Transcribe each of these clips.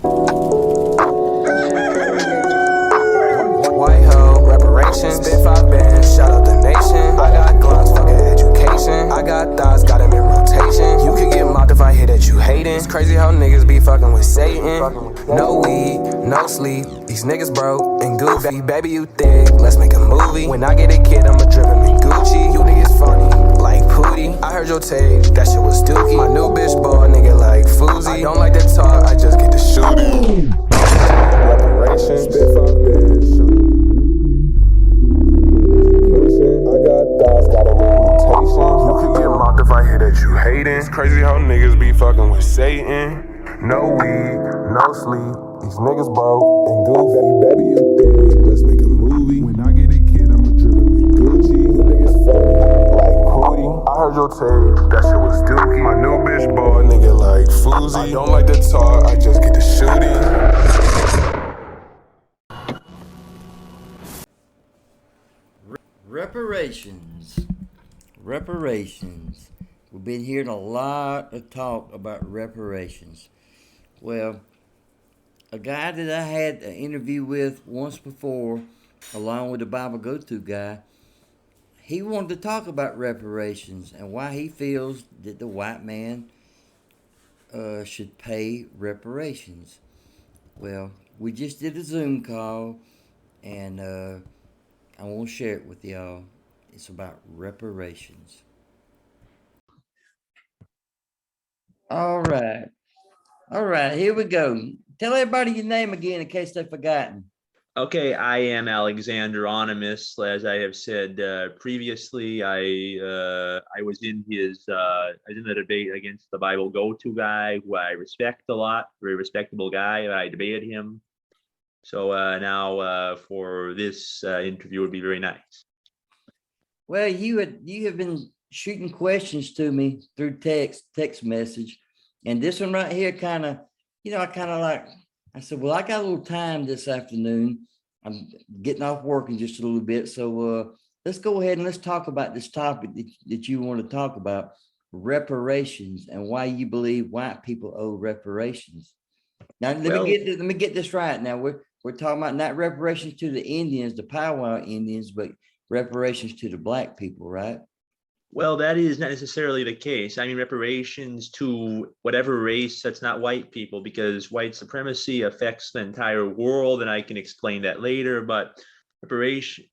White hoe, reparations, spit 5 bands, shout out the nation. I got glocks, fucking education. I got thoughts, got them in rotation. You could get mocked if I hear that you hating. It's crazy how niggas be fucking with Satan. No weed, no sleep, these niggas broke and goofy. Baby, you thick, let's make a movie. When I get a kid, I'ma drip him in Gucci. You niggas funny, like Pootie. I heard your tape, that shit was dookie. My new bitch ball, nigga like Fousey. I don't like to talk, I just get to shooting. Reparations, spit 5 bands, shout out. I got thoughts, got them in rotation. You can get mocked if I hear that you hating. It's crazy how niggas be fucking with Satan. No weed, no sleep. These niggas broke and goofy. Baby, you think, let's make a movie. When I get a kid, I'ma drip him in Gucci. You niggas funny, like Pootie. I heard your tape, that shit was dookie. My new bitch ball, nigga like Fousey. I don't like to talk, I just get to shooting. Reparations. Reparations. We've been hearing a lot of talk about reparations. Well, a guy that I had an interview with once before, along with the Bible Go-To guy, he wanted to talk about reparations and why he feels that the white man should pay reparations. Well, we just did a Zoom call, and I want to share it with y'all. It's about reparations. All right. All right, here we go. Tell everybody your name again in case they've forgotten. Okay, I am Alexander Ohnemus. As I have said previously, I was in the debate against the Bible Go-To guy, who I respect a lot, very respectable guy. I debated him. So now for this interview would be very nice. Well, you have been shooting questions to me through text message, and this one right here kind of, I said, well, I got a little time this afternoon. I'm getting off work in just a little bit, so let's go ahead and let's talk about this topic that you want to talk about, reparations, and why you believe white people owe reparations. Now, let me get this right. Now we're talking about not reparations to the Indians, the powwow Indians, but reparations to the black people, right? Well, that is not necessarily the case. I mean, reparations to whatever race that's not white people, because white supremacy affects the entire world, and I can explain that later. But reparation,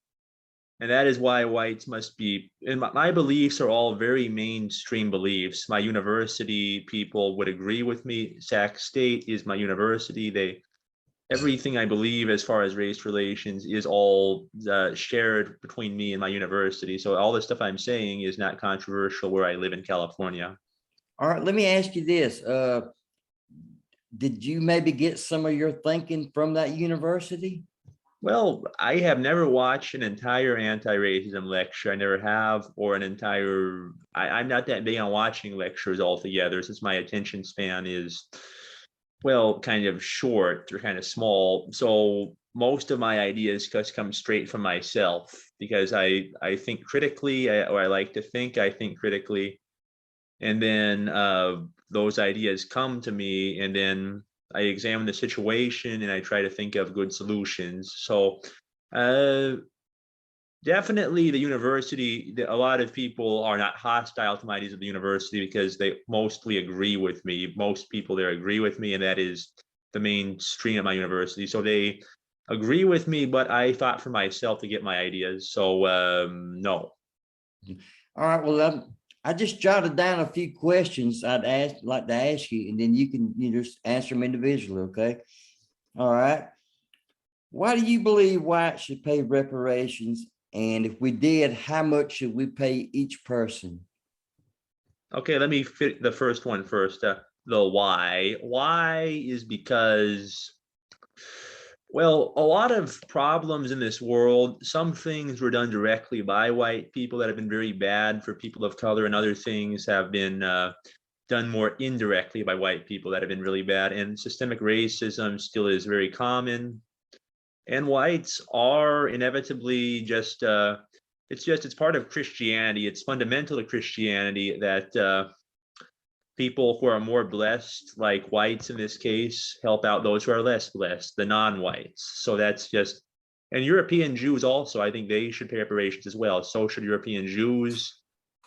and that is why whites must be, and my beliefs are all very mainstream beliefs. My university people would agree with me. Sac State is my university. Everything I believe as far as race relations is all shared between me and my university. So all the stuff I'm saying is not controversial where I live in California. All right, let me ask you this. Did you maybe get some of your thinking from that university? Well, I have never watched an entire anti-racism lecture. I never have, or I'm not that big on watching lectures altogether, since my attention span is, well, kind of short or kind of small. So most of my ideas just come straight from myself, because I think critically, or I like to think I think critically. And then those ideas come to me, and then I examine the situation and I try to think of good solutions. So definitely the university, a lot of people are not hostile to my ideas of the university because they mostly agree with me. Most people there agree with me, and that is the mainstream at my university. So they agree with me, but I thought for myself to get my ideas. So no. All right, well, I just jotted down a few questions like to ask you, and then you can just answer them individually, okay? All right. Why do you believe whites should pay reparations? And if we did, how much should we pay each person? Okay, let me fit the first one first. The why. Why is because, well, a lot of problems in this world, some things were done directly by white people that have been very bad for people of color, and other things have been done more indirectly by white people that have been really bad. And systemic racism still is very common. And whites are inevitably it's part of Christianity. It's fundamental to Christianity that people who are more blessed, like whites in this case, help out those who are less blessed, the non-whites. So that's just, and European Jews also, I think they should pay reparations as well. So should European Jews.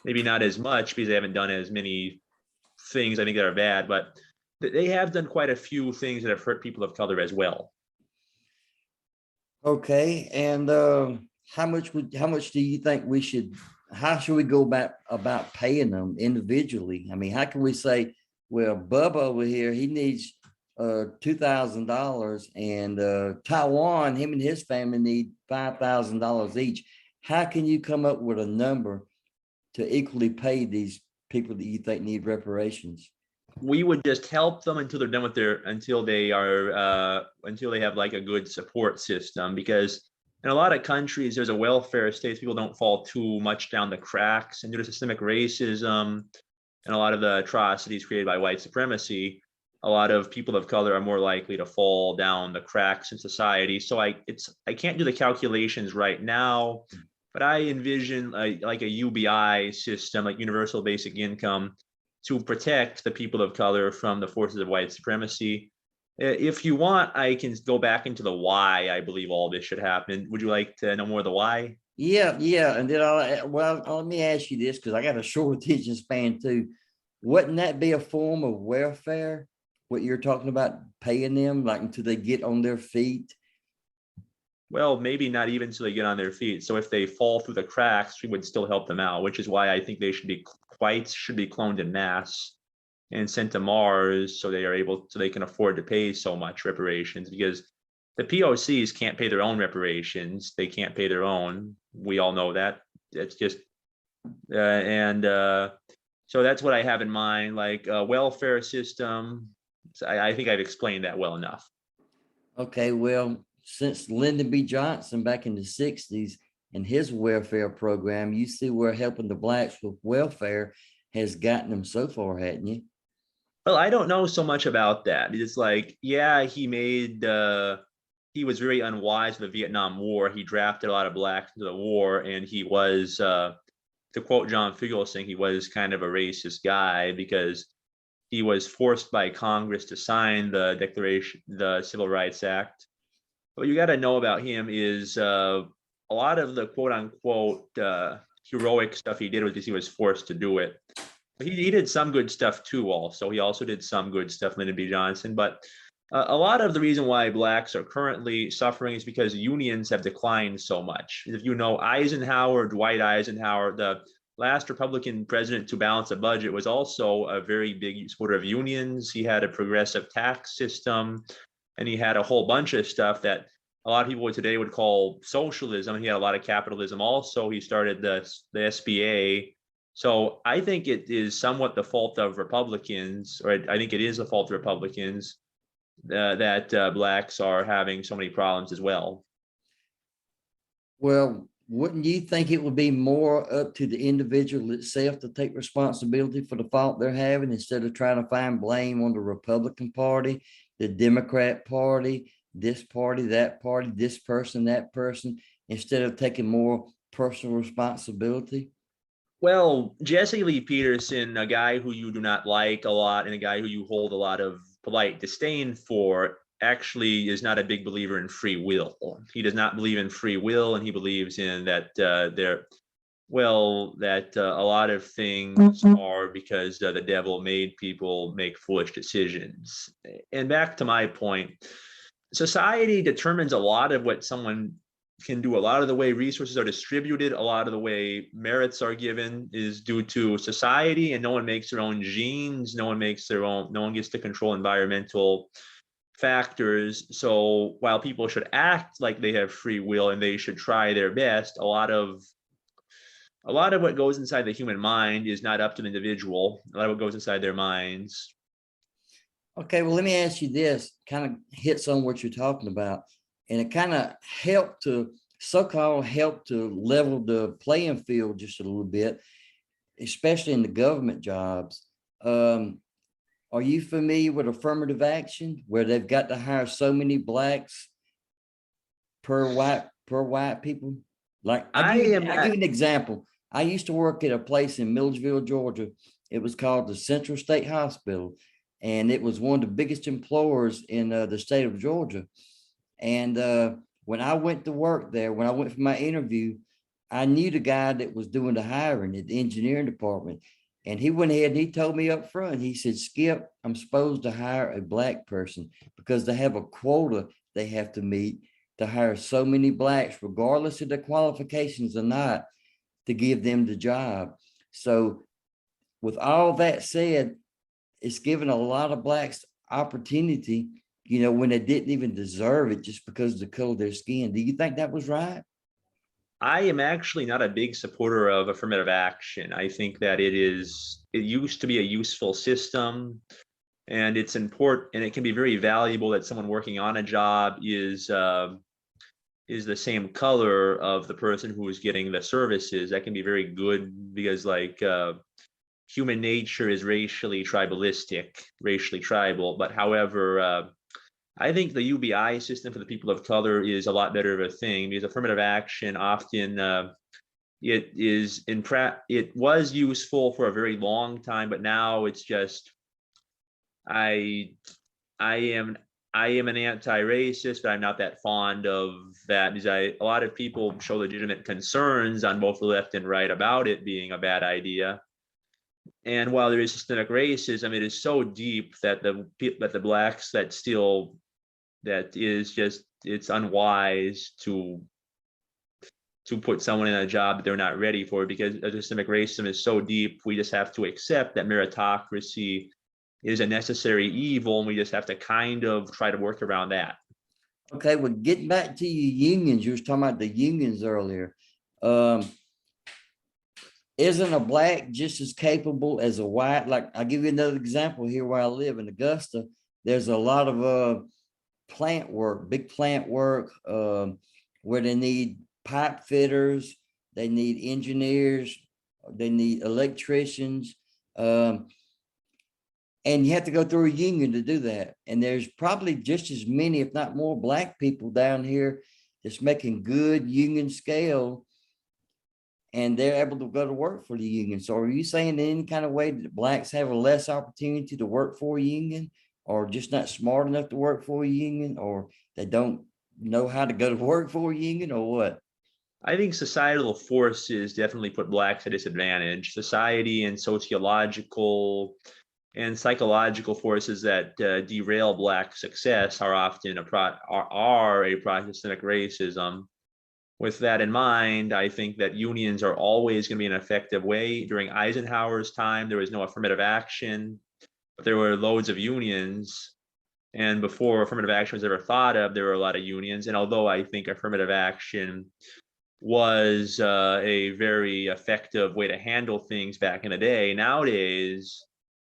Maybe not as much because they haven't done as many things I think that are bad, but they have done quite a few things that have hurt people of color as well. Okay, and how much do you think how should we go about paying them individually? I mean, how can we say, well, Bubba over here, he needs $2,000, and Taiwan, him and his family need $5,000 each. How can you come up with a number to equally pay these people that you think need reparations? We would just help them until they're done with until they have like a good support system, because in a lot of countries there's a welfare state, so people don't fall too much down the cracks, and due to systemic racism and a lot of the atrocities created by white supremacy, a lot of people of color are more likely to fall down the cracks in society. So I can't do the calculations right now, but I envision like a UBI system, like universal basic income, to protect the people of color from the forces of white supremacy. If you want, I can go back into the why I believe all this should happen. Would you like to know more of the why? Yeah, and then let me ask you this, because I got a short attention span too. Wouldn't that be a form of welfare? What you're talking about, paying them like until they get on their feet? Well, maybe not even until they get on their feet. So if they fall through the cracks, we would still help them out, which is why I think whites should be cloned in mass and sent to Mars, so they can afford to pay so much reparations, because the POCs can't pay their own reparations. They can't pay their own. We all know that. It's just, so that's what I have in mind, like a welfare system. I think I've explained that well enough. Okay, well, since Lyndon B. Johnson back in the 60s and his welfare program, you see where helping the blacks with welfare has gotten them so far, hadn't you? Well, I don't know so much about that. It's like, yeah, he was very unwise with the Vietnam War. He drafted a lot of blacks into the war, and he was, to quote John Fugelsang, he was kind of a racist guy because he was forced by Congress to sign the Civil Rights Act. What you got to know about him is a lot of the quote unquote heroic stuff he did was because he was forced to do it. But he did some good stuff too. Also, he also did some good stuff, Lyndon B. Johnson. But a lot of the reason why blacks are currently suffering is because unions have declined so much. If you know Dwight Eisenhower, the last Republican president to balance a budget, was also a very big supporter of unions. He had a progressive tax system, and he had a whole bunch of stuff that a lot of people today would call socialism. He had a lot of capitalism also. He started the SBA. So I think it is somewhat the fault of Republicans, or I think it is the fault of Republicans that blacks are having so many problems as well. Well, wouldn't you think it would be more up to the individual itself to take responsibility for the fault they're having, instead of trying to find blame on the Republican Party, the Democrat Party, this party, that party, this person, that person, instead of taking more personal responsibility? Well, Jesse Lee Peterson, a guy who you do not like a lot and a guy who you hold a lot of polite disdain for, actually is not a big believer in free will. He does not believe in free will, and he believes in that a lot of things are because the devil made people make foolish decisions. And back to my point, society determines a lot of what someone can do. A lot of the way resources are distributed, a lot of the way merits are given is due to society, and no one makes their own genes. No one gets to control environmental factors. So while people should act like they have free will and they should try their best, a lot of what goes inside the human mind is not up to the individual. A lot of what goes inside their minds. Okay, well, let me ask you this, kind of hits on what you're talking about, and it kind of so-called help to level the playing field just a little bit, especially in the government jobs. Are you familiar with affirmative action, where they've got to hire so many blacks per white people? Like, I'll give you an example. I used to work at a place in Milledgeville, Georgia, It was called the Central State Hospital, and it was one of the biggest employers in the state of Georgia. And when I went to work there, when I went for my interview, I knew the guy that was doing the hiring at the engineering department. And he went ahead and he told me up front, he said, Skip, I'm supposed to hire a black person because they have a quota they have to meet to hire so many blacks, regardless of their qualifications or not, to give them the job. So with all that said, it's given a lot of blacks opportunity, you know, when they didn't even deserve it just because of the color of their skin. Do you think that was right? I am actually not a big supporter of affirmative action. I think that it used to be a useful system, and it's important, and it can be very valuable that someone working on a job is the same color of the person who is getting the services. That can be very good because human nature is racially tribal. But however, I think the UBI system for the people of color is a lot better of a thing because affirmative action often it was useful for a very long time, but now it's just I am an anti-racist, but I'm not that fond of that because a lot of people show legitimate concerns on both the left and right about it being a bad idea. And while there is systemic racism, it is so deep that the blacks it's unwise to put someone in a job that they're not ready for, because systemic racism is so deep. We just have to accept that meritocracy is a necessary evil, and we just have to kind of try to work around that. Okay, well, getting back to your unions, you was talking about the unions earlier. Isn't a black just as capable as a white? Like, I'll give you another example here where I live in Augusta. There's a lot of plant work, big plant work, where they need pipe fitters, they need engineers, they need electricians, and you have to go through a union to do that. And there's probably just as many, if not more, black people down here that's making good union scale, and they're able to go to work for the union. So are you saying in any kind of way that blacks have a less opportunity to work for a union, or just not smart enough to work for a union, or they don't know how to go to work for a union, or what? I think societal forces definitely put blacks at a disadvantage. Society and sociological and psychological forces that derail black success are often a product of systemic racism. With that in mind, I think that unions are always going to be an effective way. During Eisenhower's time, there was no affirmative action, but there were loads of unions. And before affirmative action was ever thought of, there were a lot of unions. And although I think affirmative action was a very effective way to handle things back in the day, nowadays,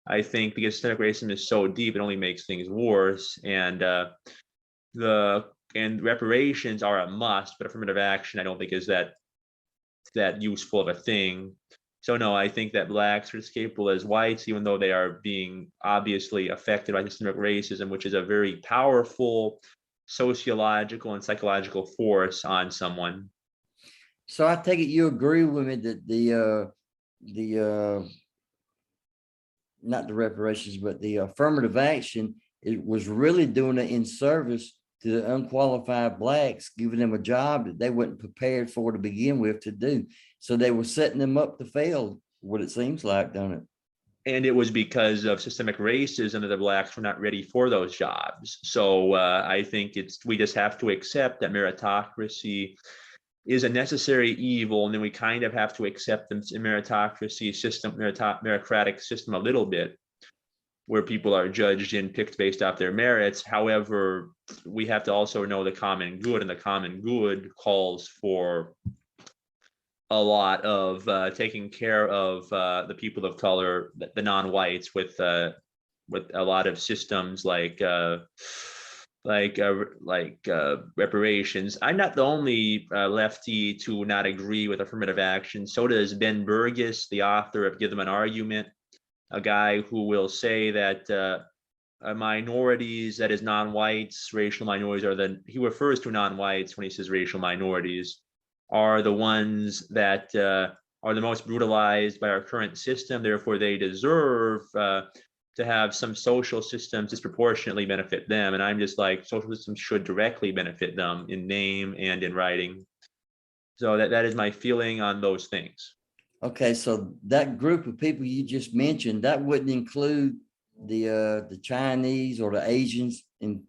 I think because systemic racism is so deep, it only makes things worse. And reparations are a must, but affirmative action I don't think is that useful of a thing. So no, I think that blacks are as capable as whites, even though they are being obviously affected by systemic racism, which is a very powerful sociological and psychological force on someone. So I take it you agree with me that the not the reparations, but the affirmative action, it was really doing it in service to the unqualified blacks, giving them a job that they weren't prepared for to begin with to do. So they were setting them up to fail, what it seems like, don't it? And it was because of systemic racism that the blacks were not ready for those jobs. So I think we just have to accept that meritocracy is a necessary evil, and then we kind of have to accept the meritocratic system a little bit, where people are judged and picked based off their merits. However, we have to also know the common good, and the common good calls for a lot of taking care of the people of color, the non-whites, with a lot of systems like reparations. I'm not the only lefty to not agree with affirmative action. So does Ben Burgess, the author of Give Them an Argument, a guy who will say that minorities, that is non-whites, racial minorities he refers to non-whites when he says racial minorities, are the ones that are the most brutalized by our current system. Therefore, they deserve to have some social systems disproportionately benefit them. And I'm just like, social systems should directly benefit them in name and in writing. So that is my feeling on those things. Okay, so that group of people you just mentioned, that wouldn't include the Chinese or the Asians in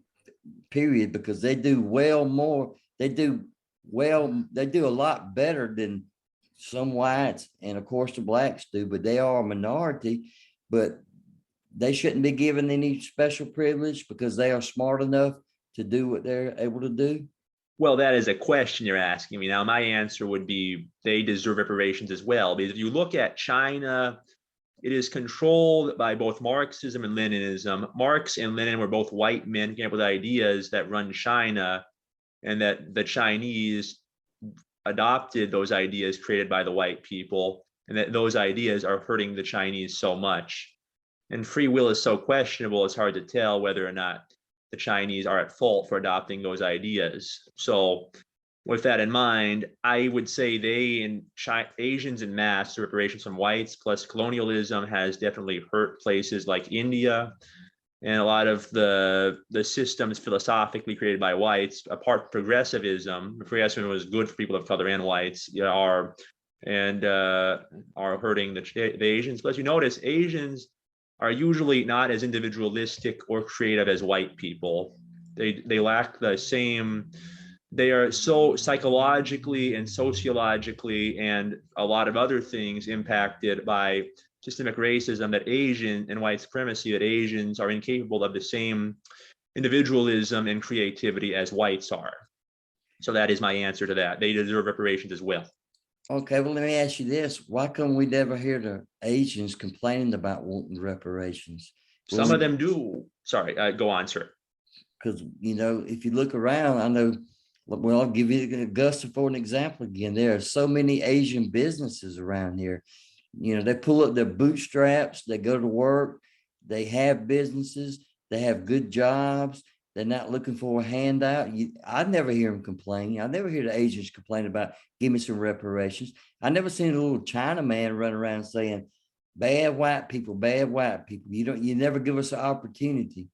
period, because they do they do a lot better than some whites, and of course the blacks do, but they are a minority. But they shouldn't be given any special privilege because they are smart enough to do what they're able to do. Well, that is a question you're asking me. Now, my answer would be they deserve reparations as well, because if you look at China, it is controlled by both Marxism and Leninism. Marx and Lenin were both white men came up with ideas that run China, and that the Chinese adopted those ideas created by the white people, and that those ideas are hurting the Chinese so much. And free will is so questionable, it's hard to tell whether or not the Chinese are at fault for adopting those ideas. So with that in mind, I would say they and Asians en masse, reparations from whites, plus colonialism has definitely hurt places like India. And a lot of the systems philosophically created by whites, apart from progressivism was good for people of color and whites, are hurting the Asians. Plus, you notice Asians are usually not as individualistic or creative as white people. They lack the same. They are so psychologically and sociologically and a lot of other things impacted by systemic racism that Asian and white supremacy, that Asians are incapable of the same individualism and creativity as whites are. So that is my answer to that. They deserve reparations as well. Okay, well, let me ask you this. Why come we never hear the Asians complaining about wanting reparations? Some of them do. Sorry, go on, sir. Because, if you look around, I know, well, I'll give you Augusta for an example again. There are so many Asian businesses around here. They pull up their bootstraps, they go to work, they have businesses, they have good jobs. They're not looking for a handout. I never hear them complain. I never hear the Asians complain about, give me some reparations. I never seen a little China man run around saying, bad white people, bad white people. You never give us an opportunity.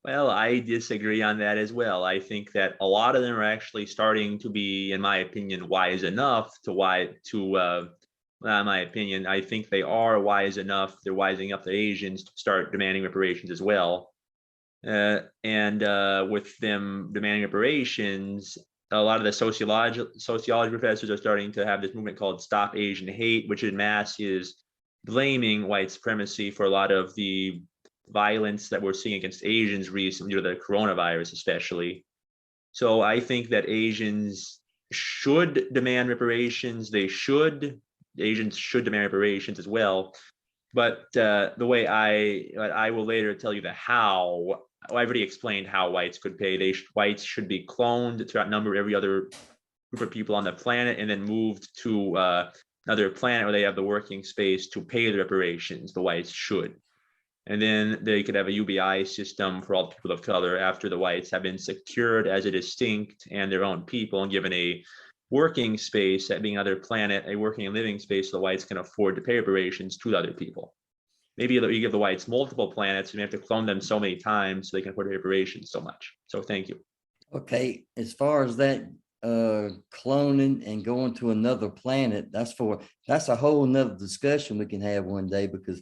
Well, I disagree on that as well. I think that a lot of them are actually starting to be, in my opinion, wise enough in my opinion, I think they are wise enough. They're wising up the Asians to start demanding reparations as well. With them demanding reparations, a lot of the sociology professors are starting to have this movement called Stop Asian Hate, which in mass is blaming white supremacy for a lot of the violence that we're seeing against Asians recently due to the coronavirus, especially. So I think that Asians should demand reparations. Asians should demand reparations as well. But the way I will later tell you the how. I've already explained how whites could pay. Whites should be cloned to outnumber every other group of people on the planet, and then moved to another planet where they have the working space to pay the reparations. The whites should. And then they could have a UBI system for all people of color after the whites have been secured as a distinct and their own people and given a working space at being another planet, a working and living space, so the whites can afford to pay reparations to the other people. Maybe you give the whites multiple planets and you have to clone them so many times so they can afford reparations so much. So thank you. Okay, as far as that cloning and going to another planet, that's a whole nother discussion we can have one day, because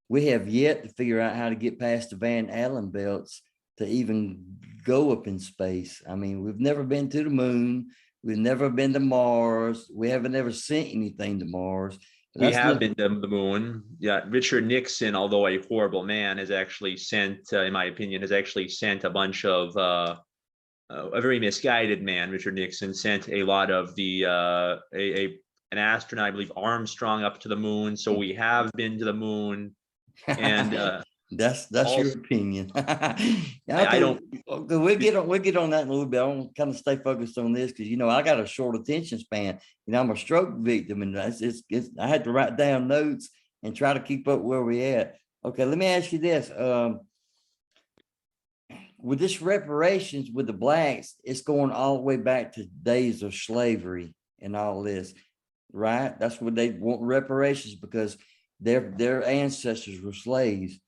we have yet to figure out how to get past the Van Allen belts to even go up in space. I mean, we've never been to the moon. We've never been to Mars. We haven't ever sent anything to Mars. We have been to the moon. Yeah, Richard Nixon, although a horrible man, has actually sent, in my opinion, a bunch of a very misguided man. Richard Nixon sent a lot of an astronaut, I believe Armstrong, up to the moon. So we have been to the moon, and that's also your opinion. I don't. We'll get on that in a little bit. I want to kind of stay focused on this because I got a short attention span. I'm a stroke victim, and I had to write down notes and try to keep up where we at. Okay, let me ask you this: with this reparations with the blacks, it's going all the way back to days of slavery and all this. right? That's what they want reparations, because their ancestors were slaves.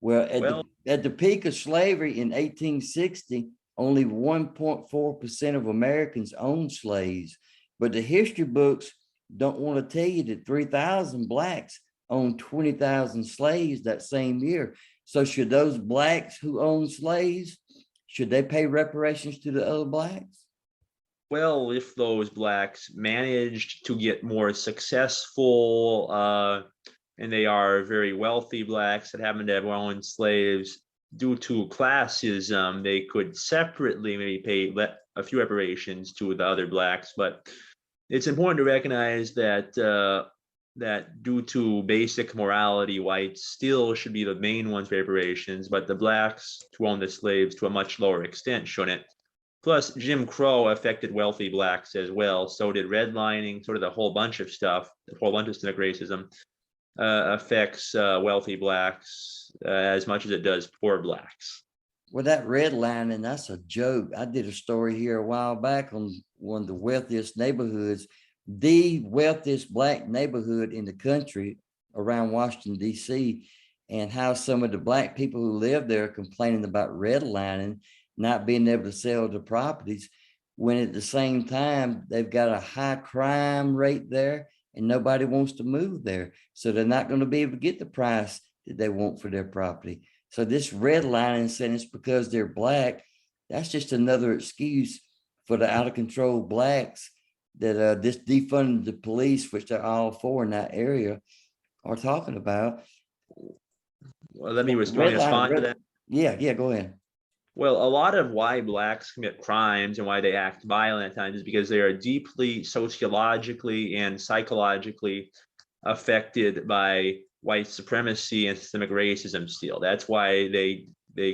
Well, Well, at the peak of slavery in 1860, only 1.4% of Americans owned slaves. But the history books don't want to tell you that 3,000 blacks owned 20,000 slaves that same year. So should those blacks who own slaves, should they pay reparations to the other blacks? well, if those blacks managed to get more successful, and they are very wealthy blacks that happen to have owned slaves, due to classism, they could separately maybe pay a few reparations to the other blacks. But it's important to recognize that that due to basic morality, whites still should be the main ones for reparations, but the blacks who own the slaves to a much lower extent shouldn't. Plus, Jim Crow affected wealthy blacks as well. So did redlining, sort of the whole bunch of stuff, the whole bunch of systemic racism affects wealthy blacks as much as it does poor blacks. Well, that redlining, that's a joke. I did a story here a while back on one of the wealthiest neighborhoods, the wealthiest black neighborhood in the country around Washington, D.C., and how some of the black people who live there are complaining about redlining, not being able to sell the properties, when at the same time, they've got a high crime rate there and nobody wants to move there. So they're not going to be able to get the price that they want for their property. So this redlining sentence, because they're black, that's just another excuse for the out of control blacks that this defunding the police, which they're all for in that area, are talking about. Well, let me respond to that. Yeah, go ahead. Well, a lot of why blacks commit crimes and why they act violent at times is because they are deeply sociologically and psychologically affected by white supremacy and systemic racism still. That's why they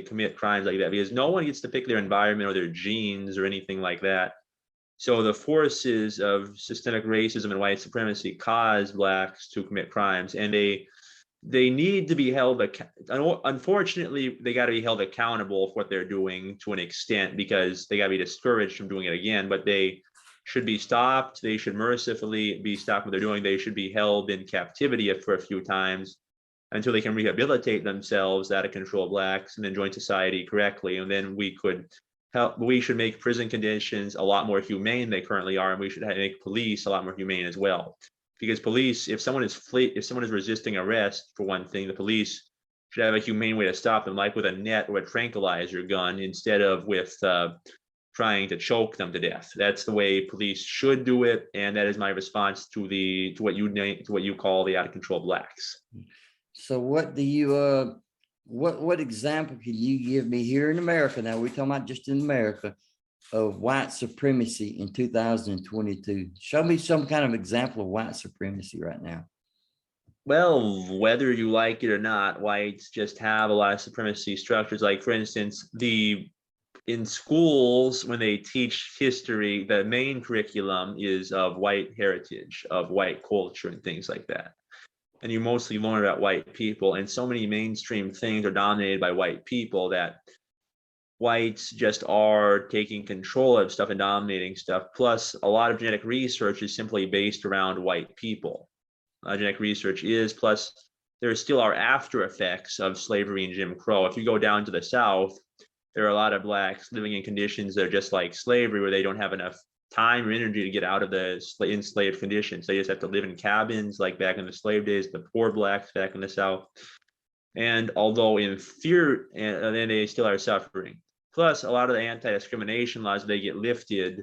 commit crimes like that, because no one gets to pick their environment or their genes or anything like that. So the forces of systemic racism and white supremacy cause blacks to commit crimes, and they need to be held unfortunately, they got to be held accountable for what they're doing to an extent, because they got to be discouraged from doing it again. But they should be stopped. They should mercifully be stopped what they're doing. They should be held in captivity for a few times until they can rehabilitate themselves out of control blacks and then join society correctly. And then we should make prison conditions a lot more humane than they currently are, and we should make police a lot more humane as well. Because police, if someone is resisting arrest, for one thing, the police should have a humane way to stop them, like with a net or a tranquilizer gun, instead of with trying to choke them to death. That's the way police should do it, and that is my response to what you call the out of control blacks. So, what do you what example can you give me here in America? Now we're talking about just in America, of white supremacy in 2022. Show me some kind of example of white supremacy right now. Well, whether you like it or not, whites just have a lot of supremacy structures. Like, for instance, in schools, when they teach history, the main curriculum is of white heritage, of white culture and things like that. And you mostly learn about white people, and so many mainstream things are dominated by white people that whites just are taking control of stuff and dominating stuff. Plus, a lot of genetic research is simply based around white people. Genetic research is, plus there still are after effects of slavery and Jim Crow. If you go down to the South, there are a lot of blacks living in conditions that are just like slavery, where they don't have enough time or energy to get out of the enslaved conditions. They just have to live in cabins like back in the slave days, the poor blacks back in the South. And although in fear, and then they still are suffering. Plus, a lot of the anti-discrimination laws, they get lifted,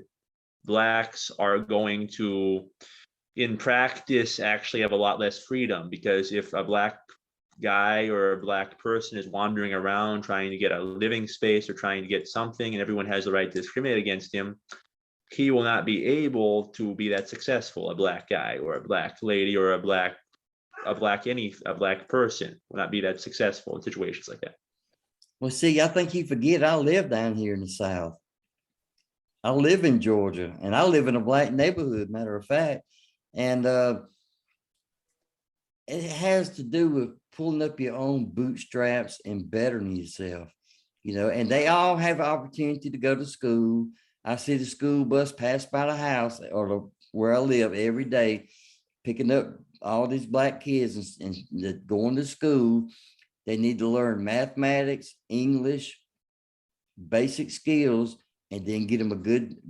blacks are going to, in practice, actually have a lot less freedom, because if a black guy or a black person is wandering around trying to get a living space or trying to get something, and everyone has the right to discriminate against him, he will not be able to be that successful. A black guy or a black lady or a black person will not be that successful in situations like that. Well, see, I think you forget I live down here in the South. I live in Georgia, and I live in a black neighborhood, matter of fact. And it has to do with pulling up your own bootstraps and bettering yourself, and they all have an opportunity to go to school. I see the school bus pass by the house or where I live every day. picking up all these black kids and that going to school. They need to learn mathematics, English, basic skills, and then get them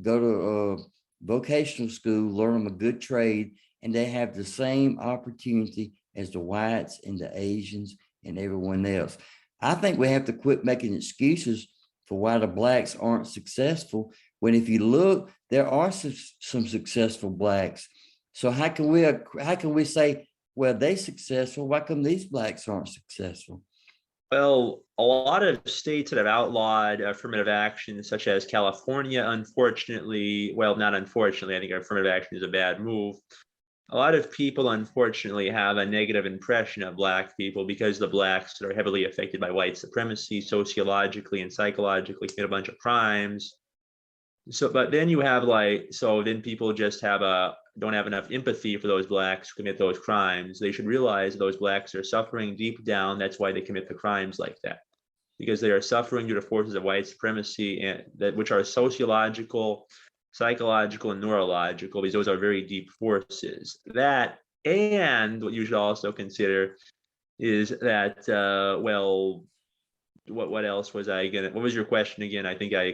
go to vocational school, learn them a good trade, and they have the same opportunity as the whites and the Asians and everyone else. I think we have to quit making excuses for why the blacks aren't successful, when if you look, there are some successful blacks. So how can we say, well, they successful, why come these blacks aren't successful? Well, a lot of states that have outlawed affirmative action, such as California, unfortunately, well, not unfortunately, I think affirmative action is a bad move. A lot of people, unfortunately, have a negative impression of Black people because the Blacks are heavily affected by white supremacy, sociologically and psychologically, commit a bunch of crimes. So, but then you have then people just don't have enough empathy for those Blacks who commit those crimes. They should realize those Blacks are suffering deep down. That's why they commit the crimes like that, because they are suffering due to forces of white supremacy, and which are sociological, psychological, and neurological, because those are very deep forces. That, and what you should also consider is that, what else was what was your question again? I think I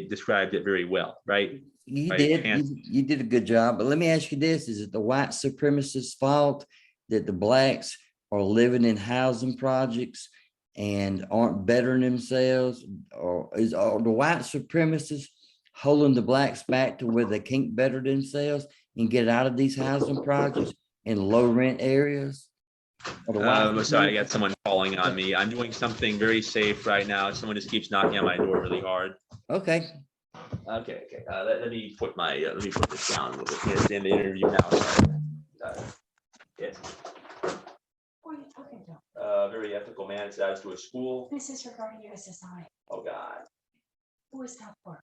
described it very well, right? You did a good job, but let me ask you this: is it the white supremacists' fault that the blacks are living in housing projects and aren't bettering themselves, or are the white supremacists holding the blacks back to where they can't better themselves and get out of these housing projects in low rent areas? Sorry, I got someone calling on me. I'm doing something very safe right now. Someone just keeps knocking on my door really hard. Okay. Okay. Let me put this down a little bit. Yes, in the interview now. Sorry. Yes. What are you talking about? Very ethical man decides to a school. This is regarding USSI. Oh God. Who is that for?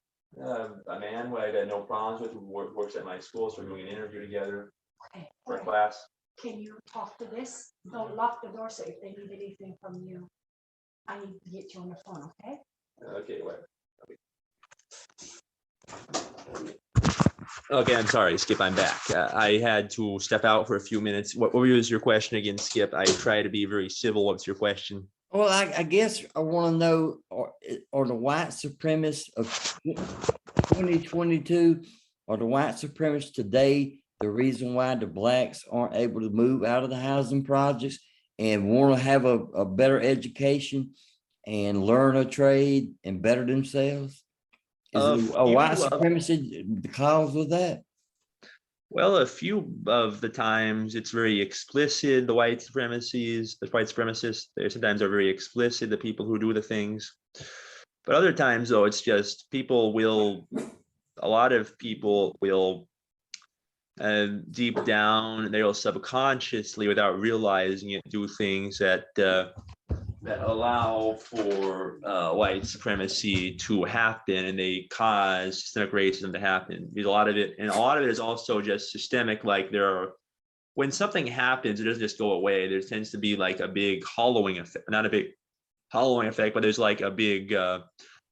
A man who I had no problems with, who works at my school, so we're doing an interview together Okay. for a Okay. class. Can you talk to this? Don't lock the door, so if they need anything from you, I need to get you on the phone, okay? Okay, wait. Okay, I'm sorry, Skip, I'm back. I had to step out for a few minutes. What was your question again, Skip? I try to be very civil. What's your question? Well, I guess I want to know, are the white supremacists of 2022, are the white supremacists today the reason why the blacks aren't able to move out of the housing projects and want to have a better education and learn a trade and better themselves? Is it a white supremacy the cause of that? Well, a few of the times it's very explicit, the white supremacists, they sometimes are very explicit, the people who do the things. But other times, though, it's just a lot of people will deep down, they will subconsciously, without realizing it, do things that allow for white supremacy to happen, and they cause systemic racism to happen. Because a lot of it is also just systemic. Like when something happens, it doesn't just go away. There tends to be like a big hollowing effect, not a big hollowing effect, but there's like a big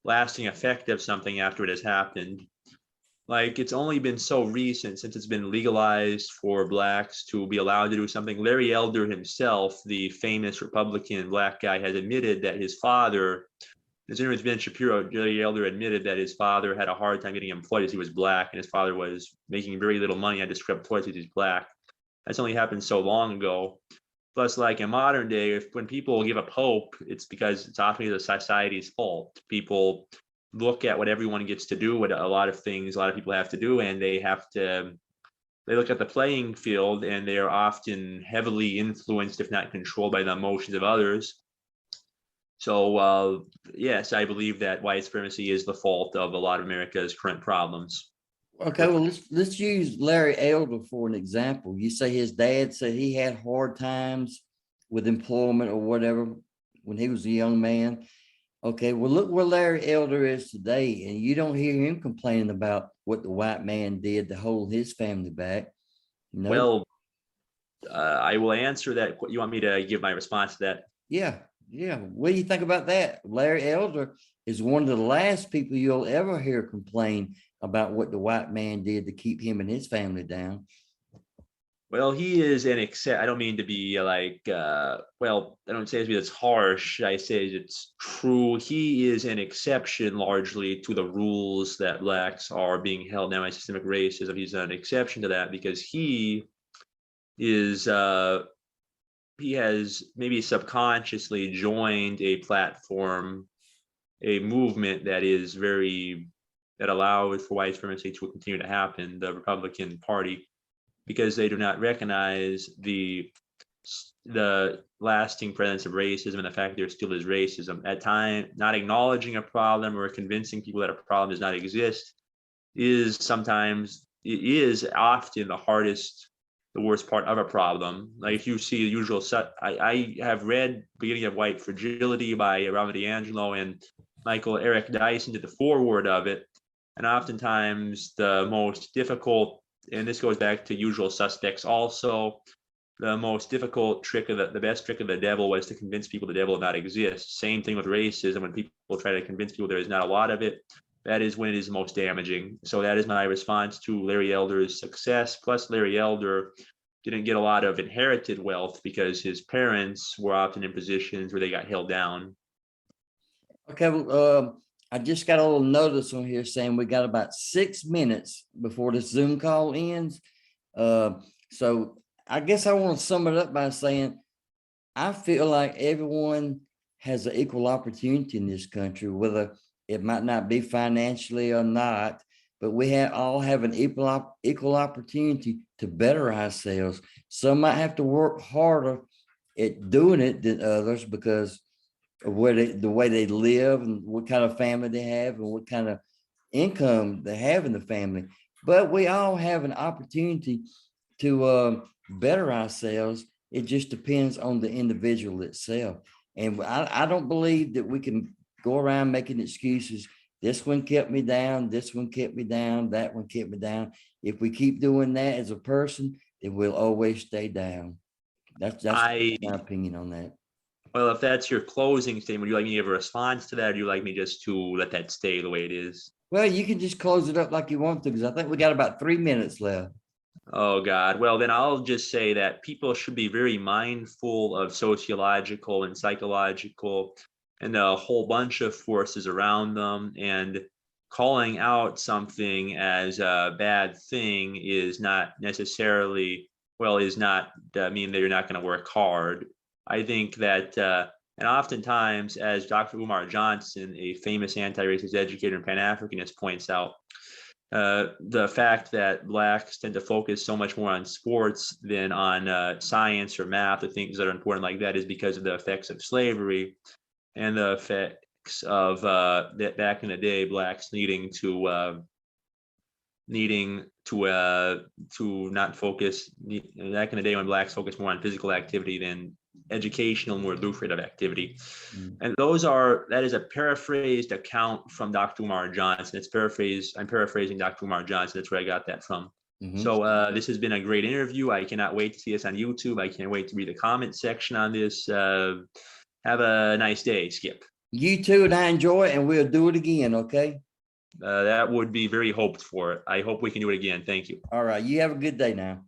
lasting effect of something after it has happened. Like, it's only been so recent since it's been legalized for blacks to be allowed to do something. Larry Elder himself, the famous Republican black guy, has admitted that his father, as soon as Ben Shapiro, Larry Elder admitted that his father had a hard time getting employed as he was black, and his father was making very little money, had to scrub toilets because he's black. That's only happened so long ago. Plus, like in modern day, when people give up hope, it's because it's often the society's fault. People look at what everyone gets to do, what a lot of people have to do, and they look at the playing field, and they are often heavily influenced, if not controlled, by the emotions of others. So yes, I believe that white supremacy is the fault of a lot of America's current problems. Okay, well, let's use Larry Elder for an example. You say his dad said he had hard times with employment or whatever when he was a young man. Okay, well, look where Larry Elder is today, and you don't hear him complaining about what the white man did to hold his family back. No. Well, I will answer that. You want me to give my response to that? Yeah. What do you think about that? Larry Elder is one of the last people you'll ever hear complain about what the white man did to keep him and his family down. Well, he is an except. I don't mean to be like, well, I don't say it's harsh. I say it's true. He is an exception largely to the rules that blacks are being held now by systemic racism. He's an exception to that because is, he has maybe subconsciously joined a platform, a movement that is that allows for white supremacy to continue to happen, the Republican Party, because they do not recognize the lasting presence of racism and the fact there still is racism. At time, not acknowledging a problem or convincing people that a problem does not exist is often the worst part of a problem. Like if you see the usual set, I have read Beginning of White Fragility by Robert DiAngelo, and Michael Eric Dyson did the foreword of it. And oftentimes the most difficult, and this goes back to Usual Suspects also, the most difficult trick of the best trick of the devil was to convince people the devil did not exist. Same thing with racism. When people try to convince people there is not a lot of it, that is when it is most damaging. So that is my response to Larry Elder's success. Plus, Larry Elder didn't get a lot of inherited wealth because his parents were often in positions where they got held down. Okay, well, I just got a little notice on here saying we got about 6 minutes before this Zoom call ends. So I guess I want to sum it up by saying, I feel like everyone has an equal opportunity in this country, whether it might not be financially or not, but we all have an equal opportunity to better ourselves. Some might have to work harder at doing it than others because of the way they live and what kind of family they have and what kind of income they have in the family. But we all have an opportunity to better ourselves. It just depends on the individual itself. And I don't believe that we can go around making excuses. This one kept me down. This one kept me down. That one kept me down. If we keep doing that as a person, then we'll always stay down. That's my opinion on that. Well, if that's your closing statement, would you like me to give a response to that, or do you like me just to let that stay the way it is? Well, you can just close it up like you want to, because I think we got about 3 minutes left. Oh, God. Well, then I'll just say that people should be very mindful of sociological and psychological and a whole bunch of forces around them. And calling out something as a bad thing is not necessarily, is not mean that you're not going to work hard. I think that, and oftentimes, as Dr. Umar Johnson, a famous anti-racist educator and Pan-Africanist, points out, the fact that blacks tend to focus so much more on sports than on science or math or things that are important like that is because of the effects of slavery and the effects of that back in the day, blacks needing to not focus back in the day when blacks focused more on physical activity than educational, more lucrative activity. And that is a paraphrased account from Dr. Umar Johnson. I'm paraphrasing Dr. Umar Johnson. That's where I got that from. So this has been a great interview. I cannot wait to see this on YouTube. I can't wait to read the comment section on this. Have a nice day, Skip. You too, and I enjoy it, and we'll do it again, okay? That would be very hoped for. I hope we can do it again. Thank you. All right. You have a good day now.